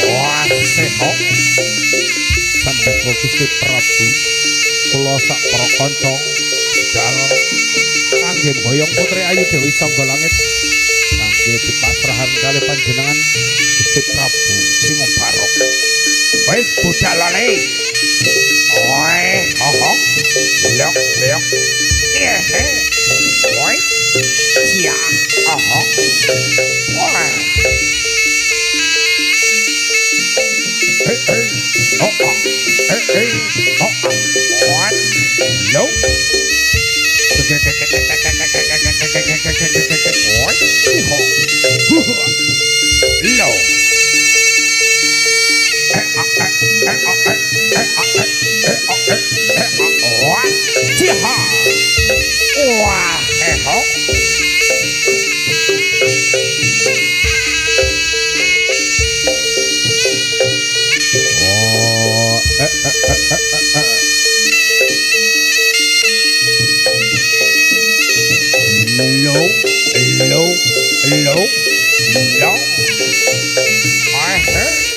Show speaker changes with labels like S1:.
S1: Wah, seho. Sandika Gusti Prabu. Kula sak para kanca sedal kangge boyong putri Ayu Dewi Sanggolangit kangge dipasrahan kali panjenengan Gusti Prabu Singobarok. Wis budalane. Oi, ho. Lok. Ehe. Oi. Sia. Aha. Oi. Hey. Oh. What? No. Low. What? Jiha. Wah. Low. I heard.